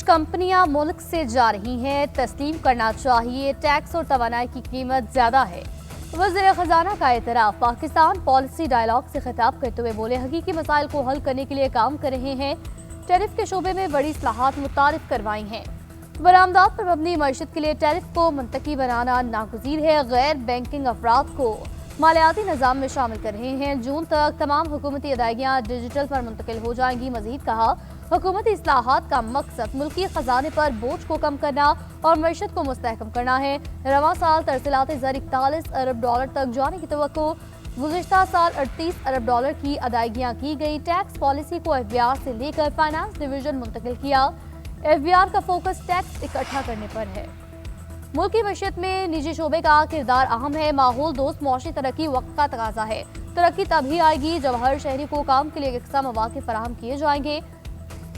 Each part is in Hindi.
कंपनियां मुल्क से जा रही हैं, तस्लीम करना चाहिए, टैक्स और तवानाई की कीमत ज्यादा है। वज़ीर खजाना का एतराफ। पाकिस्तान पॉलिसी डायलॉग से खिताब करते हुए बोले, हकीकी मसाइल को हल करने के लिए काम कर रहे हैं। टैरिफ के शोबे में बड़ी इस्लाहात मुतारिफ करवाई हैं। बरामदात पर मबनी मईशत के लिए टैरिफ को मुंतकी बनाना नागुज़ीर है। गैर बैंकिंग अफराद को मालियाती निज़ाम में शामिल कर रहे हैं। जून तक तमाम हुकूमती अदायगियाँ डिजिटल पर मुंतकिल हो जाएंगी। मजीद कहा, हुकूमती इस्लाहात का मकसद मुल्की खजाने पर बोझ को कम करना और मईशत को मुस्तहकम करना है। रवां साल तरसीलात ज़र 41 अरब डॉलर तक जाने की तवक्को। गुज़िश्ता साल 38 अरब डॉलर की अदायगियाँ की गई। टैक्स पॉलिसी को एफबीआर से लेकर फाइनेंस डिवीजन मुंतकिल किया। एफबीआर का फोकस टैक्स इकट्ठा करने पर है। मुल्क की मईशत में निजी शोबे का किरदार अहम है। माहौल दोस्त मुआशी तरक्की वक्त का तकाजा है। तरक्की तभी आएगी जब हर शहरी को काम के लिए यकसा मौके फराहम किए जाएंगे।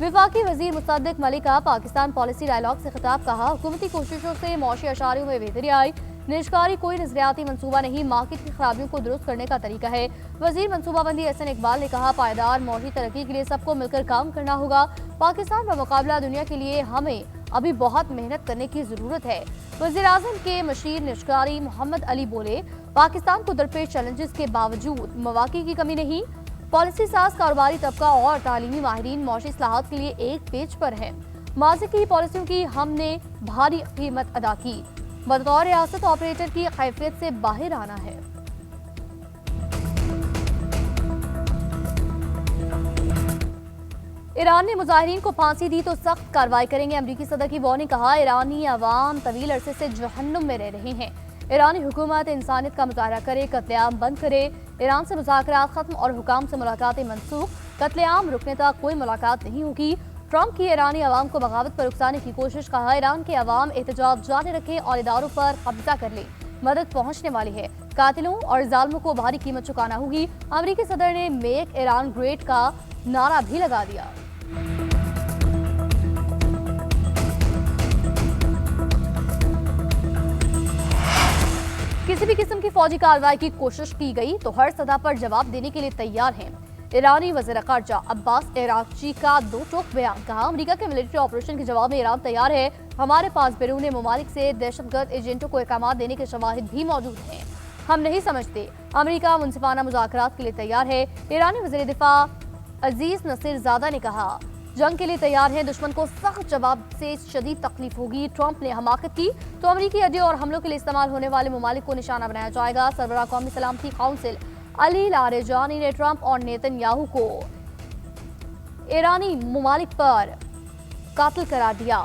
विफाकी वजीर मुसद्दिक मलिक का पाकिस्तान पॉलिसी डायलॉग से खिताब। कहा, हुकूमती कोशिशों से मौशी अशारियों में बेहतरी आई। निजकारी कोई नजरियाती मंसूबा नहीं, मार्केट की खराबियों को दुरुस्त करने का तरीका है। वजीर मनसूबाबंदी एहसन इकबाल ने कहा, पायदार मौशी तरक्की के लिए सबको मिलकर काम करना होगा। पाकिस्तान का मुकाबला दुनिया के लिए हमें अभी बहुत मेहनत करने की जरूरत है। वजीर आजम के मशीर निजकारी मोहम्मद अली बोले, पाकिस्तान को दरपेश चैलेंजेस के बावजूद मौके की कमी नहीं। पॉलिसी साज, कारोबारी तबका और तालीमी माहिरीन मौशी इस्लाहात के लिए एक पेज पर है। माजी की पॉलिसियों की हमने भारी कीमत अदा की। बतौर रियासत ऑपरेटर की कैफियत से बाहर आना है। ईरान ने मुजाहिरीन को फांसी दी तो सख्त कार्रवाई करेंगे। अमरीकी सदर की वार्निंग। कहा, ईरानी अवाम तवील अरसे से जहन्नुम में रह रहे हैं। ईरानी हुकूमत इंसानियत का मुजाहरा करे, कत्लेआम बंद करे। ईरान से मुज़ाकरात खत्म और हुकाम से मुलाकातें मनसूख। कत्लेआम रुकने तक कोई मुलाकात नहीं होगी। ट्रंप की ईरानी अवाम को बगावत पर उकसाने की कोशिश। कहा, ईरान के अवाम एहतजाज जारी रखें और इदारों पर कब्जा कर लें। मदद पहुंचने वाली है। कातिलों और जालिमों को भारी कीमत चुकाना होगी। अमरीकी सदर ने मेक ईरान ग्रेट का नारा भी लगा दिया। किसी भी किस्म की फौजी कार्रवाई की कोशिश की गई तो हर सतह पर जवाब देने के लिए तैयार हैं। ईरानी वज़ीर ख़ारजा अब्बास अराग़ची का दो टोक बयान। कहा, अमेरिका के मिलिट्री ऑपरेशन के जवाब में ईरान तैयार है। हमारे पास बैरून ममालिक से दहशतगर्द एजेंटों को अहकाम देने के शवाहिद भी मौजूद हैं। हम नहीं समझते अमेरिका मुनसिफाना मुज़ाकरात के लिए तैयार है। ईरानी वज़ीर दिफा अजीज नसीरजादा ने कहा, जंग के लिए तैयार हैं। दुश्मन को सख्त जवाब से शदीद तकलीफ होगी। ट्रंप ने हमाकत की तो अमरीकी अड्डे और हमलों के लिए इस्तेमाल होने वाले ममालिक को निशाना बनाया जाएगा। सरबराह कौमी सलामती काउंसिल अली लारेजानी ने ट्रंप और नेतन्याहू को ईरानी ममालिक पर कातिल करार दिया।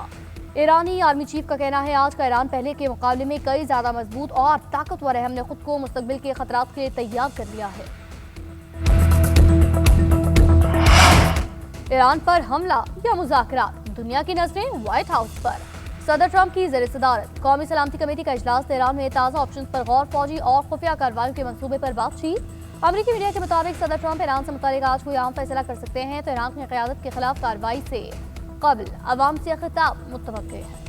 ईरानी आर्मी चीफ का कहना है, आज का ईरान पहले के मुकाबले में कई ज्यादा मजबूत और ताकतवर है। हमने खुद को मुस्तकबिल के खतरात के लिए तैयार कर लिया है। ईरान पर हमला या मुज़ाकरात, दुनिया की नजरें व्हाइट हाउस पर। सदर ट्रंप की ज़ेर सदारत कौमी सलामती कमेटी का इजलास। तेहरान में ताज़ा ऑप्शन पर गौर। फौजी और खुफिया कार्रवाई के मंसूबे पर बातचीत। अमरीकी मीडिया के मुताबिक सदर ट्रंप ईरान से मुतालिक आज कोई आम फैसला कर सकते हैं तो ईरान की क़यादत के खिलाफ कार्रवाई से कबल अवाम से खिताब मुतवक्किल है।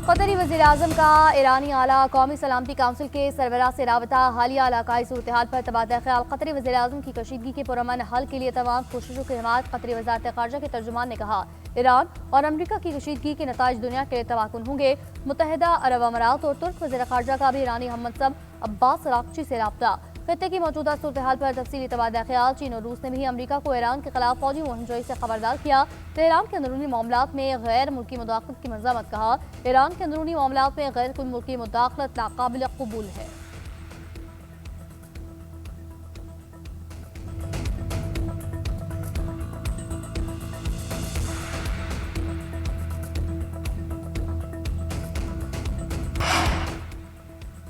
कतरी वज़ीर आज़म का ईरानी आला कौमी सलामती काउंसिल के सरबराह से राबता। हालिया इलाकाई सूरत हाल पर तबादला ख्याल। कतरी वज़ीर आज़म की कशीदगी के पुरअमन हल के लिए तमाम कोशिशों की हिमायत। कतरी वज़ारत ख़ारजा के तर्जुमान ने कहा, ईरान और अमरीका की कशीदगी के नताइज दुनिया के लिए तबाकुन होंगे। मुत्तहिदा अरब अमारात और तुर्क वज़ीर ख़ारजा का भी ईरानी हममनसब अब्बास अराग़ची से राब्ता। खित्ते की मौजूदा सूरत हाल पर तफसीली तबादला ख्याल। चीन और रूस ने भी अमरीका को ईरान के खिलाफ फौजी मुहिमजोई से खबरदार किया। तेहरान के अंदरूनी मामलात में गैर मुल्की मुदाखलत की मज़म्मत। कहा, ईरान के अंदरूनी मामलात में गैर मुल्की मुदाखलत नाकाबिल कबूल है।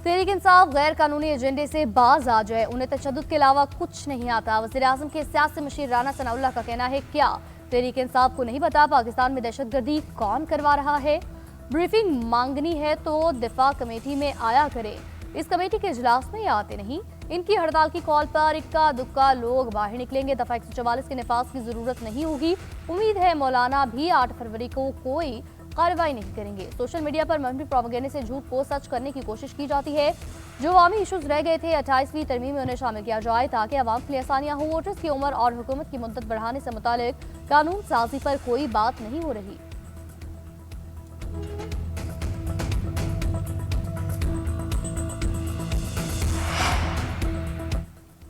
तहरीक इंसाफ गैर कानूनी एजेंडे से बाज आ जाए, उन्हें तशद्दुद के अलावा कुछ नहीं आता। वज़ीर आज़म के सियासी मशीर राना सनाउल्लाह का कहना है, क्या तहरीक इंसाफ को नहीं पता पाकिस्तान में दहशतगर्दी कौन करवा रहा है? ब्रीफिंग मांगनी है तो दिफा कमेटी में आया करे। इस कमेटी के इजलास में आते नहीं। इनकी हड़ताल की कॉल पर इक्का दुक्का लोग बाहर निकलेंगे। दफा 144 के नफाज की जरूरत नहीं होगी। उम्मीद है मौलाना भी 8 फरवरी को कोई कार्रवाई नहीं करेंगे। सोशल मीडिया पर मंफी प्रोपेगेंडा से झूठ को सच करने की कोशिश की जाती है। जो अवामी इशूज रह गए थे 28वीं तरमीम में उन्हें शामिल किया जाए ताकि अवाम के लिए आसानियां हो। वोटर्स की उम्र और हुकूमत की मुद्दत बढ़ाने से मुतालिक कानून साजी पर कोई बात नहीं हो रही।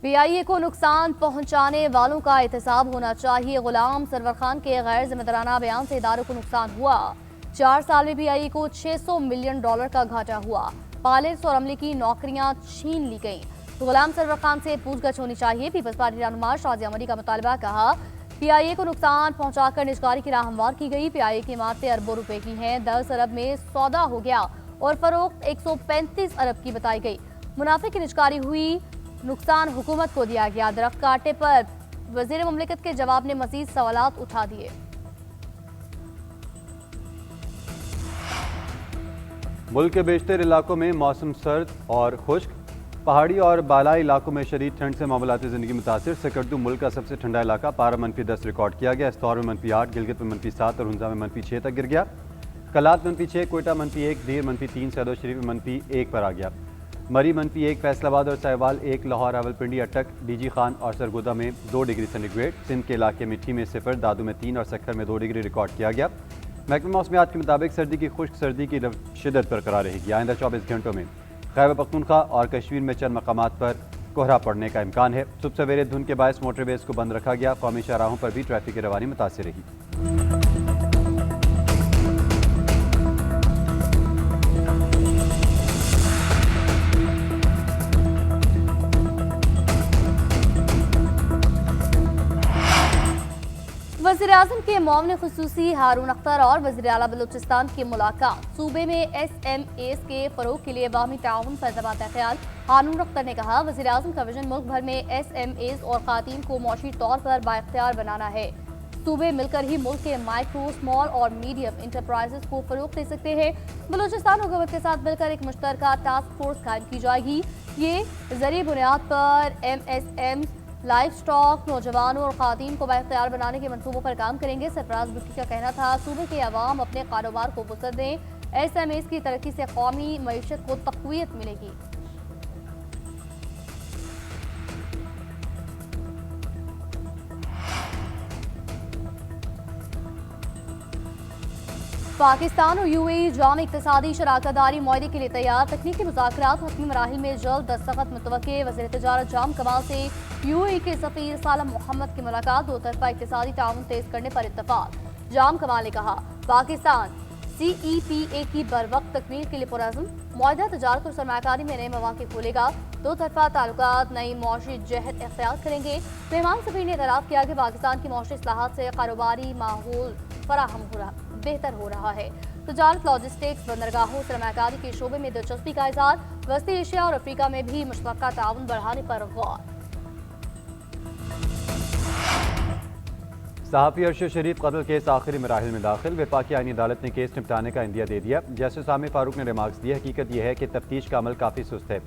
PIA को नुकसान पहुंचाने वालों का एहतसाब होना चाहिए। गुलाम सरवर खान के गैर जिम्मेदाराना बयान से इदारों को नुकसान हुआ। 4 साल में PIA को $600 मिलियन का घाटा हुआ। पायलट्स और अमले की नौकरियां छीन ली गईं। गुलाम सरवर खान से पूछगछ होनी चाहिए। पीपल्स पार्टी रहनुमा शाजी अमरी का मुतालबा। कहा PIA को नुकसान पहुंचाकर निजकारी की राह हमवार की गई। PIA की इमारतें अरबों रुपए की हैं। 10 अरब में सौदा हो गया और फरोख्त 135 अरब की बताई गई। मुनाफे की निजकारी हुई, नुकसान हुकूमत को दिया गया। दरख्त काटे पर वजीर मुमलिकत के जवाब ने मजीद सवालात उठा दिए। मुल्क के बेशतर इलाकों में मौसम सर्द और खुश्क। पहाड़ी और बालाई इलाकों में शदीद ठंड से मामूलाती ज़िंदगी मुतासिर। सकरदू मुल्क का सबसे ठंडा इलाका। पारा -10 रिकॉर्ड किया गया। इस्तौर में -8, गिलगित में -7 और हुंजा में -6 तक गिर गया। कलात -6, कोयटा -1, धीर -3, सैदो शरीफ में -1 पर आ गया। मरी -1, फैसलाबाद और साहिवाल 1, लाहौर, रावलपिंडी, अटक, डीजी खान और सरगोदा में 2 डिग्री सेंटीग्रेड। सिंध के इलाके मिट्टी में 0, दादू में 3 और सक्खर में 2 डिग्री रिकॉर्ड किया गया। महकमा मौसमियात के मुताबिक सर्दी की खुश्क सर्दी की शिदत बरकरार रहेगी। आइंदा 24 घंटों में खैबर पख्तूनख्वा और कश्मीर में चंद मकामात पर कोहरा पड़ने का इम्कान है। सुबह सवेरे धुंध के बायस मोटरवेज को बंद रखा गया। कौमी शाहराहों पर भी ट्रैफिक की रवानी मुतासिर रही। वज़ीर-ए-आज़म के मुआविन ख़ुसूसी हारून अख्तर और वज़ीर आला बलूचिस्तान की मुलाकात। सूबे में SMAs के फ़रोग़ के लिए अवामी ताउन पर ज़बात ख्याल। हारून अख्तर ने कहा वज़ीर-ए-आज़म का विजन मुल्क भर में SMAs और ख़वातीन को मौशी तौर पर बाइख्तियार बनाना है। सूबे मिलकर ही मुल्क के माइक्रो, स्मॉल और मीडियम इंटरप्राइजेस को फ़रोग़ दे सकते हैं। बलूचिस्तान हुकूमत के साथ मिलकर एक मुश्तरका टास्क फोर्स कायम की जाएगी। ये ज़रूरी बुनियाद पर MSM, लाइफ स्टॉक, नौजवानों और ख़वातीन को बाइख्तियार बनाने के मनसूबों पर काम करेंगे। सरफराज भुट्टी का कहना था सूबे के अवाम अपने कारोबार को वसअत दें। SMAs की तरक्की से कौमी मईशत को तक़वियत मिलेगी। पाकिस्तान और UAE जाम इक़्तिसादी शराकतदारी मुआहदे के लिए तैयार। तकनीकी मुज़ाकरात हतमी मराहिल में जल्द दस्तखत मुतवक्के। वज़ीर तिजारत जाम कमाल से UAE के सफ़ीर सालम मोहम्मद की मुलाकात। दो तरफ़ा इक़्तिसादी ताउन तेज़ करने पर इत्तफ़ाक़। जाम कमाल ने कहा पाकिस्तान CEPA की बरवक्त तकमील के लिए पुरअज़्म। मुआहदा तजारत और सरमायाकारी में नए मौक़े खोलेगा। दो तरफ़ा ताल्लुकात नई मौशी जहद इख्तियार करेंगे। मेहमान सफ़ीर ने एतराफ़ किया कि पाकिस्तान की मौशी इस्लाहात से कारोबारी माहौल बेहतर हो रहा है। तजारत, लॉजिस्टिक्स, बंदरगाहों, सरमायाकारी के शोबे में दिलचस्पी का इज़हार। वस्ती एशिया और अफ्रीका में भी मुश्तरका ताउन बढ़ाने पर गौर। सहाफ़ी अरशद शरीफ कत्ल केस आखिरी मराहिल में दाखिल। वफाकी आईनी अदालत ने केस निपटाने का इंदिया दे दिया। जस्टिस आमिर फारूक ने रिमार्क्स दिए हकीकत यह है कि तफ्तीश का अमल काफ़ी सुस्त है।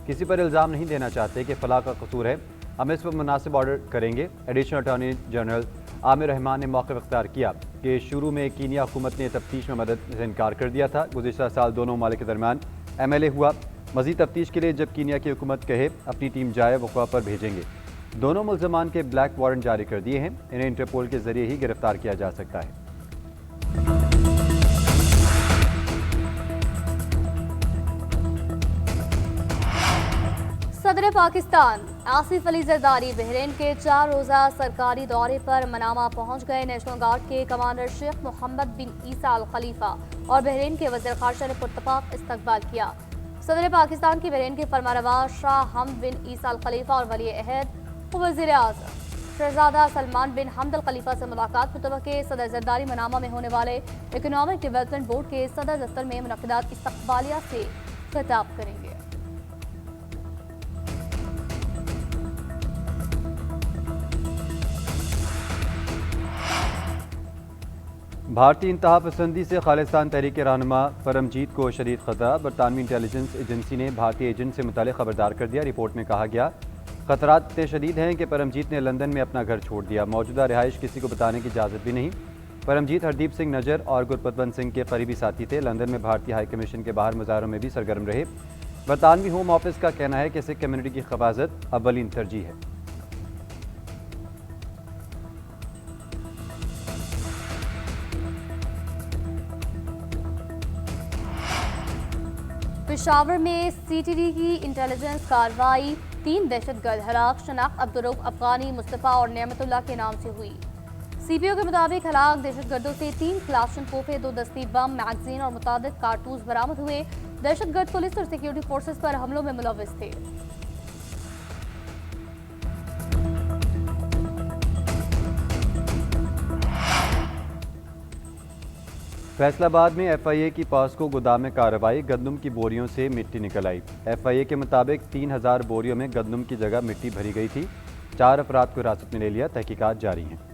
किसी पर इल्ज़ाम नहीं देना चाहते कि फलाह का कसूर है। हम इस पर मुनासिब ऑर्डर करेंगे। Additional attorney general Aamir Rahman ने मौक़िफ़ इख्तियार किया कि शुरू में कीनिया हुकूमत ने तफ्तीश में मदद से इनकार कर दिया था। गुज़िश्ता साल दोनों ममालिक के दरमियान MLA हुआ। मज़ीद तफ्तीश के लिए जब कीनिया की हुकूमत कहे अपनी टीम जाए वक़्वा पर भेजेंगे। दोनों मुल्ज़मान के ब्लैक वारंट जारी कर दिए हैं। इन्हें इंटरपोल के जरिए ही गिरफ्तार किया जा सकता है। सदर पाकिस्तान आसिफ अली जरदारी बहरीन के 4 रोज़ा सरकारी दौरे पर मनामा पहुंच गए। नेशनल गार्ड के कमांडर शेख मोहम्मद बिन ईसा अल खलीफा और बहरीन के वज़ीर ख़ारजा ने पुरतपाक इस्तकबाल किया। सदर पाकिस्तान की बहरीन के फरमारवा शाह हमद बिन ईसा अल खलीफा और वली अहद वज़ीर आज़म शहजादा सलमान बिन हमद अल खलीफा से मुलाकात मुतवक्के। सदर जरदारी मनामा में होने वाले इकोनॉमिक डेवलपमेंट बोर्ड के सदर दफ्तर में मुनक़िदात इस्तकबालिया से खिताब करेंगे। भारतीय इंतहा पसंदी से खालिस्तान तहरीक के रहनुमा परमजीत को शदीद खतरा। बरतानवी इंटेलिजेंस एजेंसी ने भारतीय एजेंट से मुतालिक खबरदार कर दिया। रिपोर्ट में कहा गया खतरात इतने शदीद हैं कि परमजीत ने लंदन में अपना घर छोड़ दिया। मौजूदा रिहाइश किसी को बताने की इजाज़त भी नहीं। परमजीत हरदीप सिंह नजर और गुरपतवंत सिंह के करीबी साथी थे। लंदन में भारतीय हाई कमीशन के बाहर मुजाहरों में भी सरगर्म रहे। बरतानवी होम ऑफिस का कहना है कि सिख कम्युनिटी की हिफाजत अव्वलीन तरजीह है। पेशावर में सीटीडी की इंटेलिजेंस कार्रवाई, 3 दहशतगर्द हलाक। शनाख्त अब्दुर्रऊफ अफगानी, मुस्तफ़ा और नेमतुल्लाह के नाम से हुई। सीपीओ के मुताबिक हलाक दहशतगर्दों से 3 क्लाशन तोहफे, 2 दस्ती बम, मैगजीन और मुताबिक कारतूस बरामद हुए। दहशतगर्द पुलिस और सिक्योरिटी फोर्सेस पर हमलों में मुलव्विस थे। फैसलाबाद में एफआईए की पॉस्को गोदाम में कार्रवाई, गंदम की बोरियों से मिट्टी निकल आई। एफआईए के मुताबिक 3000 बोरियों में गंदम की जगह मिट्टी भरी गई थी। 4 अफराद को हिरासत में ले लिया, तहकीकात जारी हैं।